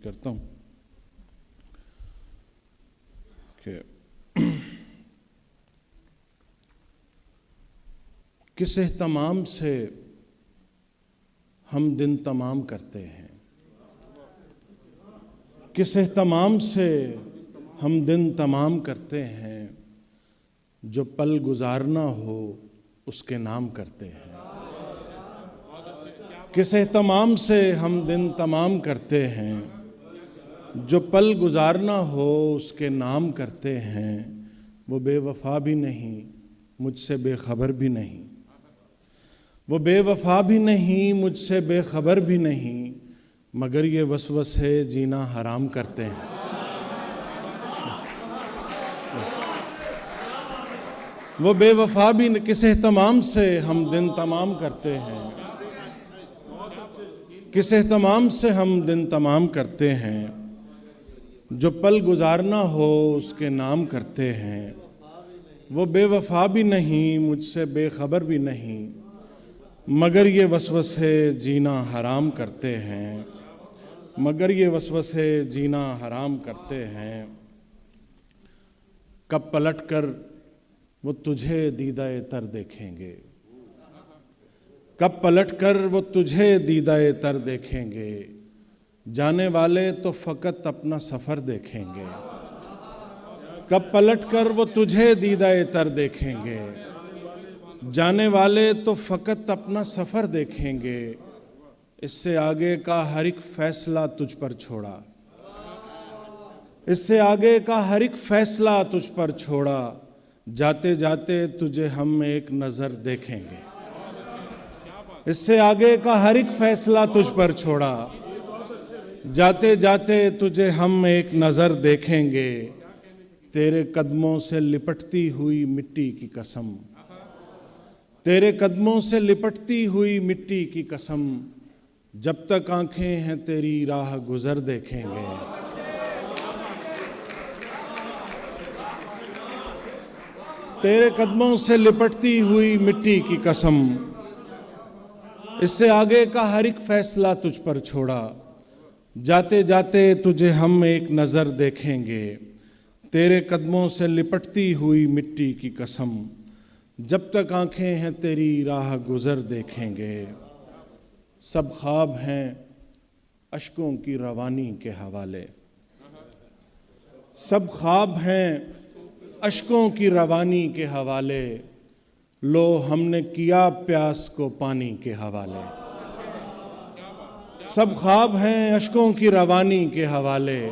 کرتا ہوں کہ کس اہتمام سے ہم دن تمام کرتے ہیں، کس اہتمام سے ہم دن تمام کرتے ہیں، جو پل گزارنا ہو اس کے نام کرتے ہیں۔ کس اہتمام سے ہم دن تمام کرتے ہیں، جو پل گزارنا ہو اس کے نام کرتے ہیں۔ وہ بے وفا بھی نہیں، مجھ سے بے خبر بھی نہیں، وہ بے وفا بھی نہیں، مجھ سے بے خبر بھی نہیں، مگر یہ وسوسے جینا حرام کرتے ہیں۔ وہ بے وفا بھی کس اہتمام سے ہم دن تمام کرتے ہیں، کس اہتمام سے ہم دن تمام کرتے ہیں، جو پل گزارنا ہو اس کے نام کرتے ہیں۔ وہ بے وفا بھی نہیں، مجھ سے بے خبر بھی نہیں، مگر یہ وسوسے جینا حرام کرتے ہیں، مگر یہ وسوسے جینا حرام کرتے ہیں۔ کب پلٹ کر وہ تجھے دیدہ تر دیکھیں گے، کب پلٹ کر وہ تجھے دیدہ تر دیکھیں گے، جانے والے تو فقط اپنا سفر دیکھیں گے۔ کب پلٹ کر وہ تجھے دیدہ تر دیکھیں گے، جانے والے تو فقط اپنا سفر دیکھیں گے۔ اس سے آگے کا ہر ایک فیصلہ تجھ پر چھوڑا، اس سے آگے کا ہر ایک فیصلہ تجھ پر چھوڑا، جاتے جاتے تجھے ہم ایک نظر دیکھیں گے۔ اس سے آگے کا ہر ایک فیصلہ تجھ پر چھوڑا، جاتے جاتے تجھے ہم ایک نظر دیکھیں گے۔ تیرے قدموں سے لپٹتی ہوئی مٹی کی قسم، تیرے قدموں سے لپٹتی ہوئی مٹی کی قسم، جب تک آنکھیں ہیں تیری راہ گزر دیکھیں گے۔ تیرے قدموں سے لپٹتی ہوئی مٹی کی قسم، اس سے آگے کا ہر ایک فیصلہ تجھ پر چھوڑا، جاتے جاتے تجھے ہم ایک نظر دیکھیں گے۔ تیرے قدموں سے لپٹتی ہوئی مٹی کی قسم، جب تک آنکھیں ہیں تیری راہ گزر دیکھیں گے۔ سب خواب ہیں اشکوں کی روانی کے حوالے، سب خواب ہیں اشکوں کی روانی کے حوالے، لو ہم نے کیا پیاس کو پانی کے حوالے۔ سب خواب ہیں اشکوں کی روانی کے حوالے،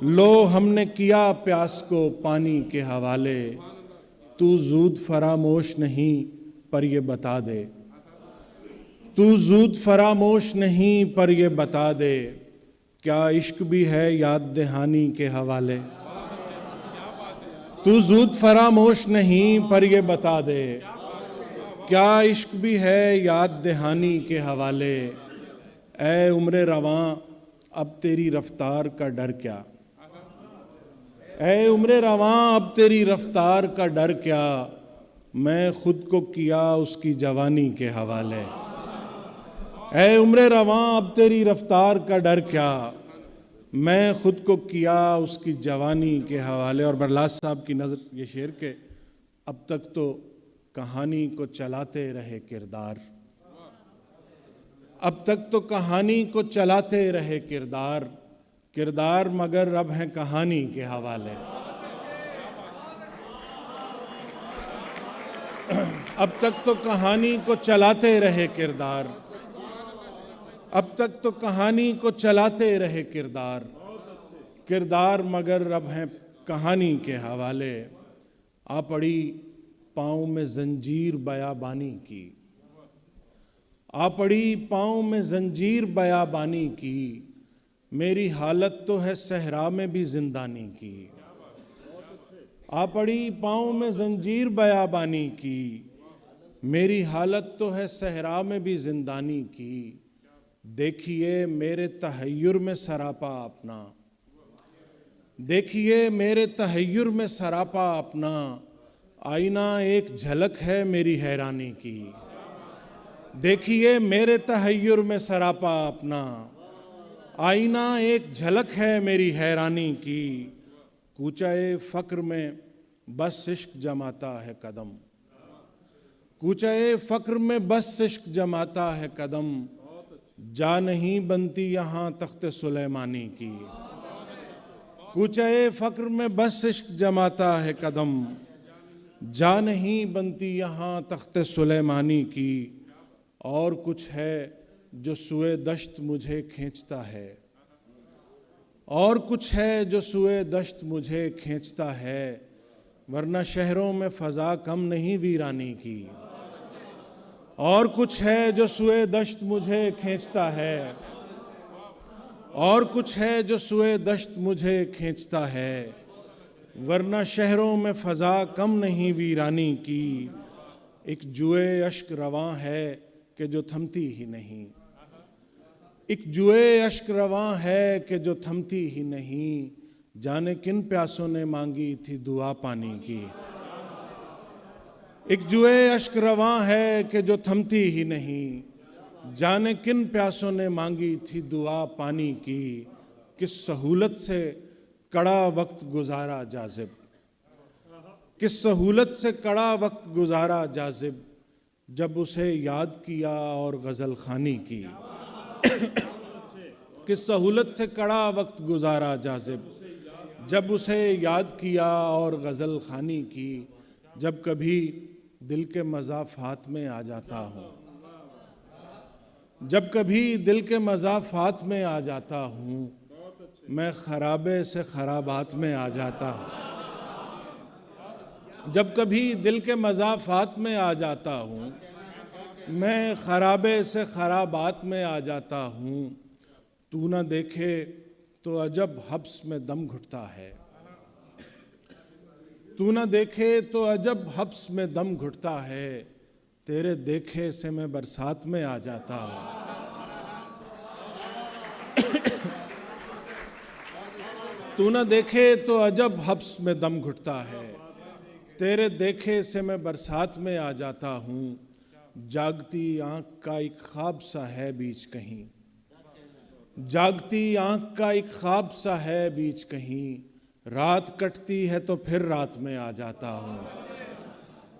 لو ہم نے کیا پیاس کو پانی کے حوالے۔ تو زود فراموش نہیں پر یہ بتا دے، تو زود فراموش نہیں پر یہ بتا دے، کیا عشق بھی ہے یاد دہانی کے حوالے۔ تو زود فراموش نہیں پر یہ بتا دے، کیا عشق بھی ہے یاد دہانی کے حوالے۔ اے عمر رواں اب تیری رفتار کا ڈر کیا، اے عمر رواں اب تیری رفتار کا ڈر کیا، میں خود کو کیا اس کی جوانی کے حوالے۔ اے عمر رواں اب تیری رفتار کا ڈر کیا، میں خود کو کیا اس کی جوانی کے حوالے۔ اور برلاس صاحب کی نظر یہ شعر کہ اب تک تو کہانی کو چلاتے رہے کردار، اب تک تو کہانی کو چلاتے رہے کردار، کردار مگر اب ہیں کہانی کے حوالے۔ اب تک تو کہانی کو چلاتے رہے کردار، اب تک تو کہانی کو چلاتے رہے کردار، کردار مگر اب ہیں کہانی کے حوالے۔ آ پڑی پاؤں میں زنجیر بیابانی کی، آ پڑی پاؤں میں زنجیر بیابانی کی، میری حالت تو ہے صحرا میں بھی زندانی کی۔ آ پڑی پاؤں میں زنجیر بیابانی کی، میری حالت تو ہے صحرا میں بھی زندانی کی۔ دیکھیے میرے تحیر میں سراپا اپنا، دیکھیے میرے تحیر میں سراپا اپنا، آئینہ ایک جھلک ہے میری حیرانی کی۔ دیکھیے میرے تحیر میں سراپا اپنا، آئینہ ایک جھلک ہے میری حیرانی کی، کوچہ فقر میں بس عشق جماتا ہے قدم، کوچہ فقر میں بس عشق جماتا ہے قدم، جا نہیں بنتی یہاں تخت سلیمانی کی، کوچہ فقر میں بس عشق جماتا ہے قدم، جا نہیں بنتی یہاں تخت سلیمانی کی، اور کچھ ہے جو سوئے دشت مجھے کھینچتا ہے، اور کچھ ہے جو سوئے دشت مجھے کھینچتا ہے، ورنہ شہروں میں فضا کم نہیں ویرانی کی، اور کچھ ہے جو سوئے دشت مجھے کھینچتا ہے، اور کچھ ہے جو سوئے دشت مجھے کھینچتا ہے، ورنہ شہروں میں فضا کم نہیں ویرانی کی، ایک جوئے اشک رواں ہے کہ جو تھمتی ہی نہیں، ایک جوئے اشک رواں ہے کہ جو تھمتی ہی نہیں، جانے کن پیاسوں نے مانگی تھی دعا پانی کی، ایک جوئے اشک رواں ہے کہ جو تھمتی ہی نہیں، جانے کن پیاسوں نے مانگی تھی دعا پانی کی، کس سہولت سے کڑا وقت گزارا جاذب، کس سہولت سے کڑا وقت گزارا جاذب، جب اسے یاد کیا اور غزل خوانی کی، کس سہولت سے کڑا وقت گزارا جاذب، جب اسے یاد کیا اور غزل خوانی کی، جب کبھی دل کے مضافات میں آ جاتا ہوں، جب کبھی دل کے مضافات میں آ جاتا ہوں، میں خرابے سے خرابات میں آ جاتا ہوں، جب کبھی دل کے مضافات میں آ جاتا ہوں، میں خرابے سے خرابات میں آ جاتا ہوں، تو نہ دیکھے تو عجب حبس میں دم گھٹتا ہے، تو نہ دیکھے تو عجب حبس میں دم گھٹتا ہے، تیرے دیکھے سے میں برسات میں آ جاتا ہوں، تو نہ دیکھے تو عجب حبس میں دم گھٹتا ہے، تیرے دیکھے سے میں برسات میں آ جاتا ہوں، جاگتی آنکھ کا ایک خواب سا ہے بیچ کہیں، جاگتی آنکھ کا ایک خواب سا ہے بیچ کہیں، رات کٹتی ہے تو پھر رات میں آ جاتا ہوں،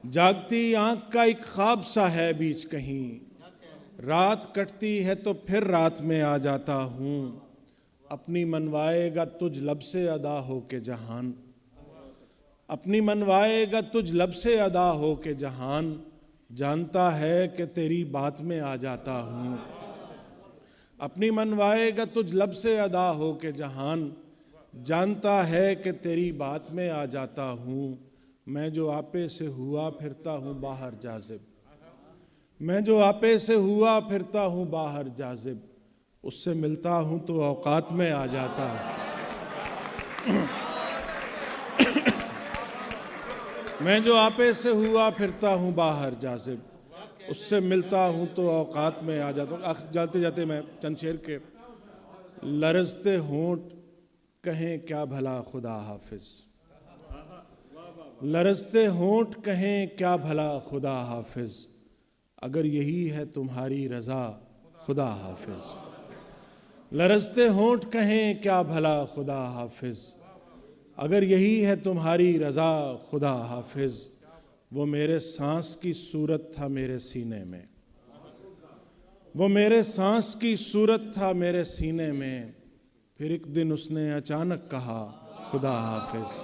جاگتی آنکھ کا ایک خواب سا ہے بیچ کہیں، رات کٹتی ہے تو پھر رات میں آ جاتا ہوں، اپنی منوائے گا تجھ لب سے ادا ہو کے جہان، اپنی منوائے گا تجھ لب سے ادا ہو کے جہان، جانتا ہے کہ تیری بات میں آ جاتا ہوں، اپنی منوائے گا تجھ لب سے ادا ہو کے جہان، جانتا ہے کہ تیری بات میں آ جاتا ہوں، میں جو آپے سے ہوا پھرتا ہوں باہر جاذب، میں جو آپے سے ہوا پھرتا ہوں باہر جاذب، اس سے ملتا ہوں تو اوقات میں آ جاتا ہوں، میں جو آپے سے ہوا پھرتا ہوں باہر جاذب، اس سے ملتا ہوں تو اوقات میں آ جاتا ہوں۔ جاتے جاتے میں چند شعر کے، لرزتے ہونٹ کہیں کیا بھلا خدا حافظ، لرزتے ہونٹ کہیں کیا بھلا خدا حافظ، اگر یہی ہے تمہاری رضا خدا حافظ، لرزتے ہونٹ کہیں کیا بھلا خدا حافظ، اگر یہی ہے تمہاری رضا خدا حافظ، وہ میرے سانس کی صورت تھا میرے سینے میں، وہ میرے سانس کی صورت تھا میرے سینے میں، پھر ایک دن اس نے اچانک کہا خدا حافظ،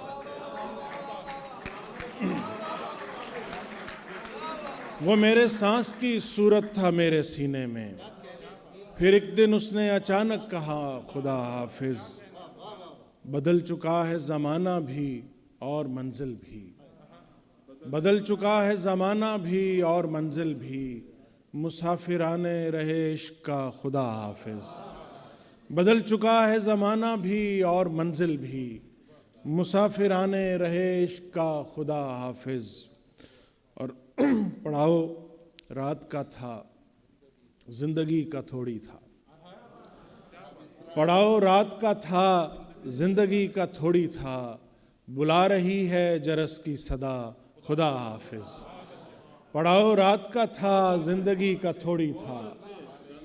وہ میرے سانس کی صورت تھا میرے سینے میں، پھر ایک دن اس نے اچانک کہا خدا حافظ، بدل چکا ہے زمانہ بھی اور منزل بھی، بدل چکا ہے زمانہ بھی اور منزل بھی، مسافرانے رہے عشق کا خدا حافظ، بدل چکا ہے زمانہ بھی اور منزل بھی، مسافرانے رہے عشق کا خدا حافظ، اور پڑھاؤ رات کا تھا زندگی کا تھوڑی تھا، پڑھاؤ رات کا تھا زندگی کا تھوڑی تھا، بلا رہی ہے جرس کی صدا خدا حافظ، پڑھاؤ رات کا تھا زندگی کا تھوڑی تھا،